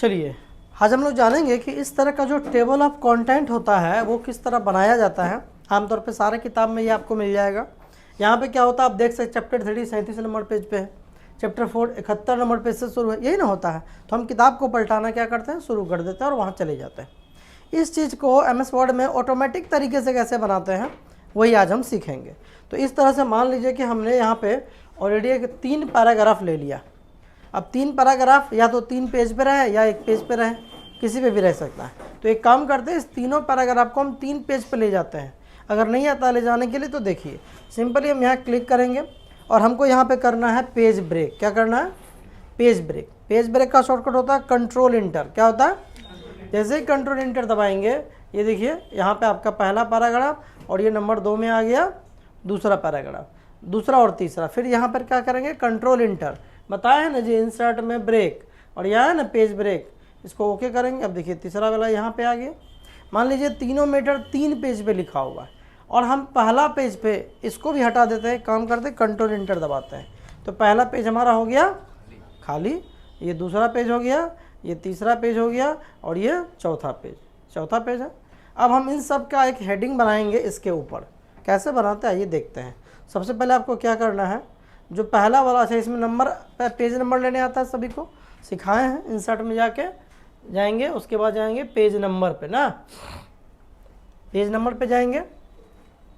चलिए आज हम लोग जानेंगे कि इस तरह का जो टेबल ऑफ कंटेंट होता है वो किस तरह बनाया जाता है। आमतौर पे सारे किताब में ये आपको मिल जाएगा। यहाँ पे क्या होता है आप देख सकते चैप्टर 3 37 नंबर पेज पे है, चैप्टर 4 71 नंबर पेज से शुरू है, यही ना होता है। तो हम किताब को पलटाना क्या करते हैं, शुरू कर देते हैं और वहाँ चले जाते हैं। इस चीज़ को MS वर्ड में ऑटोमेटिक तरीके से कैसे बनाते हैं वही आज हम सीखेंगे। तो इस तरह से मान लीजिए कि हमने यहाँ पे ऑलरेडी एक 3 पैराग्राफ ले लिया। अब 3 पैराग्राफ या तो 3 पेज पे रहे या 1 पेज पे रहे, किसी पे भी रह सकता है। तो एक काम करते हैं, इस तीनों पैराग्राफ को हम 3 पेज पे ले जाते हैं। अगर नहीं आता ले जाने के लिए तो देखिए सिंपली हम यहाँ क्लिक करेंगे और हमको यहाँ पे करना है पेज ब्रेक। क्या करना है, पेज ब्रेक। पेज ब्रेक का शॉर्टकट होता है कंट्रोल इंटर। क्या होता है, जैसे ही कंट्रोल इंटर दबाएंगे ये देखिए यहाँ पे आपका पहला पैराग्राफ और ये नंबर 2 में आ गया दूसरा पैराग्राफ, दूसरा और तीसरा। फिर यहाँ पर क्या करेंगे, कंट्रोल इंटर, बताया है ना जी इंसर्ट में ब्रेक, और यहाँ है ना पेज ब्रेक, इसको ओके करेंगे। अब देखिए तीसरा वाला यहाँ पे आ गया। मान लीजिए तीनों मीटर 3 पेज पे लिखा हुआ है और हम पहला पेज पे इसको भी हटा देते हैं। काम करते कंट्रोल इंटर दबाते हैं तो पहला पेज हमारा हो गया खाली, ये दूसरा पेज हो गया, ये तीसरा पेज हो गया और ये चौथा पेज है। अब हम इन सब का एक हेडिंग बनाएंगे इसके ऊपर। कैसे बनाते हैं ये देखते हैं। सबसे पहले आपको क्या करना है, जो पहला वाला है इसमें नंबर पेज नंबर लेने आता है, सभी को सिखाए हैं। इंसर्ट में जाएंगे, उसके बाद जाएंगे पेज नंबर पे ना, पेज नंबर पे जाएंगे।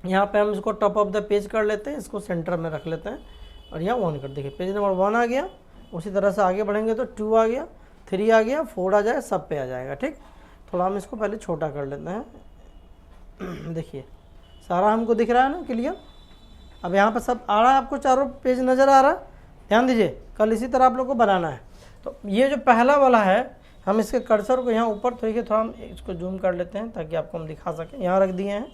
यहाँ पे हम इसको टॉप ऑफ द पेज कर लेते हैं, इसको सेंटर में रख लेते हैं और यहाँ 1 कर, देखिए पेज नंबर 1 आ गया। उसी तरह से आगे बढ़ेंगे तो 2 आ गया, 3 आ गया, 4 आ जाए, सब पे आ जाएगा। ठीक, थोड़ा हम इसको पहले छोटा कर लेते हैं। देखिए सारा हमको दिख रहा है ना क्लियर। अब यहाँ पर सब आ रहा है, आपको चारों पेज नज़र आ रहा है। ध्यान दीजिए, कल इसी तरह आप लोग को बनाना है। तो ये जो पहला वाला है, हम इसके कर्सर को यहाँ ऊपर थोड़ा हम इसको जूम कर लेते हैं ताकि आपको हम दिखा सकें। यहाँ रख दिए हैं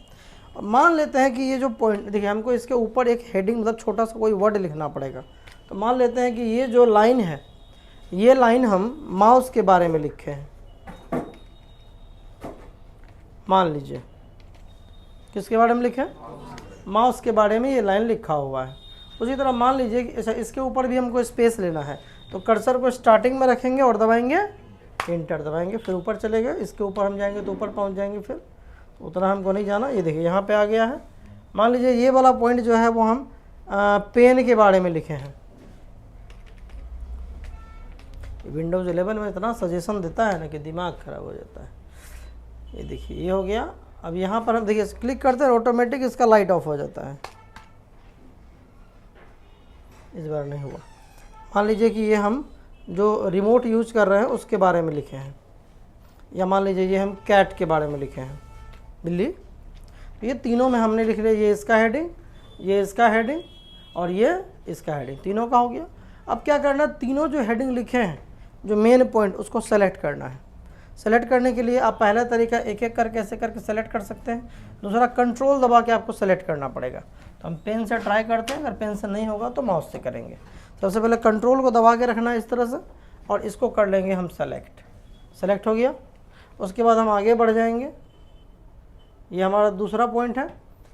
और मान लेते हैं कि ये जो पॉइंट देखिए, हमको इसके ऊपर एक हेडिंग मतलब छोटा सा कोई वर्ड लिखना पड़ेगा। तो मान लेते हैं कि ये जो लाइन है, ये लाइन हम माउस के बारे में लिखे हैं। मान लीजिए किसके बारे में लिखे, माउस के बारे में ये लाइन लिखा हुआ है। उसी तरह मान लीजिए कि इसके ऊपर भी हमको स्पेस लेना है, तो कर्सर को स्टार्टिंग में रखेंगे और दबाएंगे इंटर दबाएंगे, फिर ऊपर चले गए। इसके ऊपर हम जाएंगे तो ऊपर पहुंच जाएंगे, फिर उतना हमको नहीं जाना। ये देखिए यहाँ पे आ गया है। मान लीजिए ये वाला पॉइंट जो है वो हम पेन के बारे में लिखे हैं। विंडोज़ 11 में इतना सजेशन देता है ना कि दिमाग खराब हो जाता है। ये देखिए ये हो गया। अब यहाँ पर हम देखिए क्लिक करते हैं, ऑटोमेटिक इसका लाइट ऑफ हो जाता है। इस बार नहीं हुआ। मान लीजिए कि ये हम जो रिमोट यूज कर रहे हैं उसके बारे में लिखे हैं, या मान लीजिए ये हम कैट के बारे में लिखे हैं, बिल्ली। तो ये तीनों में हमने लिख लिया, ये इसका हेडिंग, ये इसका हेडिंग और ये इसका हेडिंग, तीनों का हो गया। अब क्या करना है, तीनों जो हेडिंग लिखे हैं जो मेन पॉइंट, उसको सेलेक्ट करना है। सेलेक्ट करने के लिए आप पहला तरीका एक एक करके ऐसे करके सेलेक्ट कर सकते हैं, दूसरा कंट्रोल दबा के आपको सेलेक्ट करना पड़ेगा। तो हम पेन से ट्राई करते हैं, अगर पेन से नहीं होगा तो माउस से करेंगे। सबसे पहले कंट्रोल को दबा के रखना है इस तरह से और इसको कर लेंगे हम सेलेक्ट हो गया। उसके बाद हम आगे बढ़ जाएंगे, ये हमारा दूसरा पॉइंट है,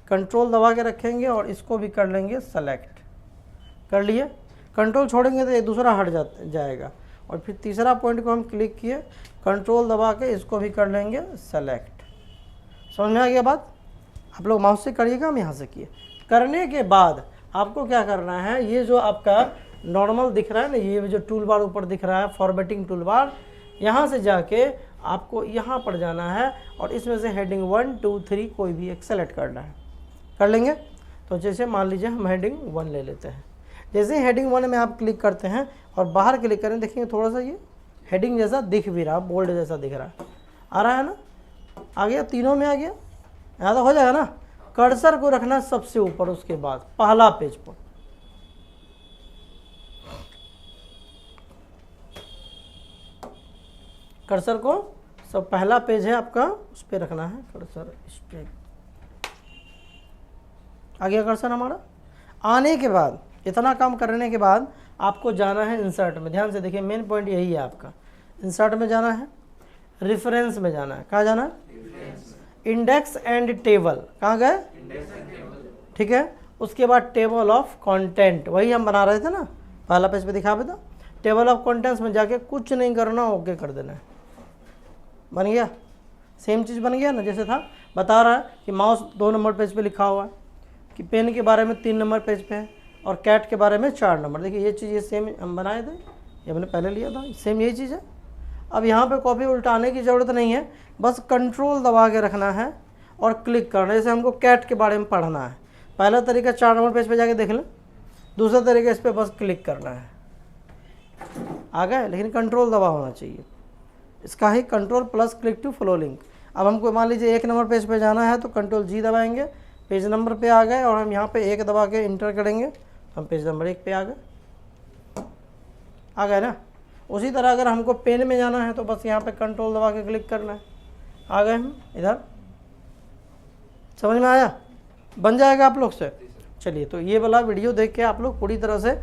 कंट्रोल दबा के रखेंगे और इसको भी कर लेंगे सेलेक्ट, कर लिए। कंट्रोल छोड़ेंगे तो ये दूसरा हट जाएगा। और फिर तीसरा पॉइंट को हम क्लिक किए, कंट्रोल दबा के इसको भी कर लेंगे सेलेक्ट। समझ में आ गया बात। आप लोग माउस से करिएगा, हम यहाँ से किए। करने के बाद आपको क्या करना है, ये जो आपका नॉर्मल दिख रहा है ना, ये जो टूल बार ऊपर दिख रहा है फॉर्मेटिंग टूल बार, यहाँ से जाके आपको यहाँ पर जाना है और इसमें से हेडिंग 1 2 3 कोई भी एक सेलेक्ट करना है। कर लेंगे। तो जैसे मान लीजिए हम हेडिंग 1 ले लेते हैं। जैसे ही हेडिंग 1 में आप क्लिक करते हैं और बाहर क्लिक करें, देखेंगे थोड़ा सा ये हेडिंग जैसा दिख भी रहा, बोल्ड जैसा दिख रहा है, आ रहा है ना, आ गया, तीनों में आ गया। यहाँ तो हो जाएगा ना। कर्सर को रखना सबसे ऊपर, उसके बाद पहला पेज पर। कर्सर को सब पहला पेज है आपका, उस पर रखना है कर्सर। इस पे आ गया कर्सर हमारा। आने के बाद इतना काम करने के बाद आपको जाना है इंसर्ट में। ध्यान से देखिए, मेन पॉइंट यही है आपका। इंसर्ट में जाना है, रेफरेंस में जाना है। कहाँ जाना है, इंडेक्स एंड टेबल। कहाँ गए, ठीक है। उसके बाद टेबल ऑफ कंटेंट, वही हम बना रहे थे ना, पहला पेज पे दिखा था। टेबल ऑफ कंटेंट्स में जाके कुछ नहीं करना, ओके कर देना है। बन गया, सेम चीज़ बन गया ना। जैसे था बता रहा है कि माउस 2 नंबर पेज पे लिखा हुआ है, कि पेन के बारे में 3 नंबर पेज पे है, और कैट के बारे में 4 नंबर। देखिए ये चीज़ ये सेम हम बनाए थे, ये हमने पहले लिया था, सेम यही चीज़ है। अब यहाँ पे कॉपी उल्टाने की ज़रूरत नहीं है, बस कंट्रोल दबा के रखना है और क्लिक करना है। जैसे हमको कैट के बारे में पढ़ना है, पहला तरीका 4 नंबर पेज पे जाके देख लें, दूसरा तरीका इस पर बस क्लिक करना है, आ गए। लेकिन कंट्रोल दबा होना चाहिए, इसका ही control plus click to follow link. अब हमको मान लीजिए 1 नंबर पेज पे जाना है तो कंट्रोल जी दबाएंगे, पेज नंबर पे आ गए, और हम यहाँ पे 1 दबा के इंटर करेंगे, हम पेज नंबर 1 पे आ गए ना। उसी तरह अगर हमको पेन में जाना है तो बस यहाँ पे कंट्रोल दबा के क्लिक करना है, आ गए हम इधर। समझ में आया? बन जाएगा आप लोग से। चलिए, तो ये वाला वीडियो देख के आप लोग पूरी तरह से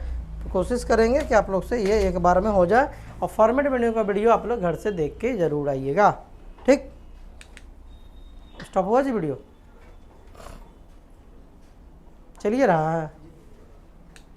कोशिश करेंगे कि आप लोग से ये एक बार में हो जाए, और फॉर्मेट वीडियो का वीडियो आप लोग घर से देख के ज़रूर आइएगा। ठीक, स्टॉप हुआ जी वीडियो? चलिए रहा है।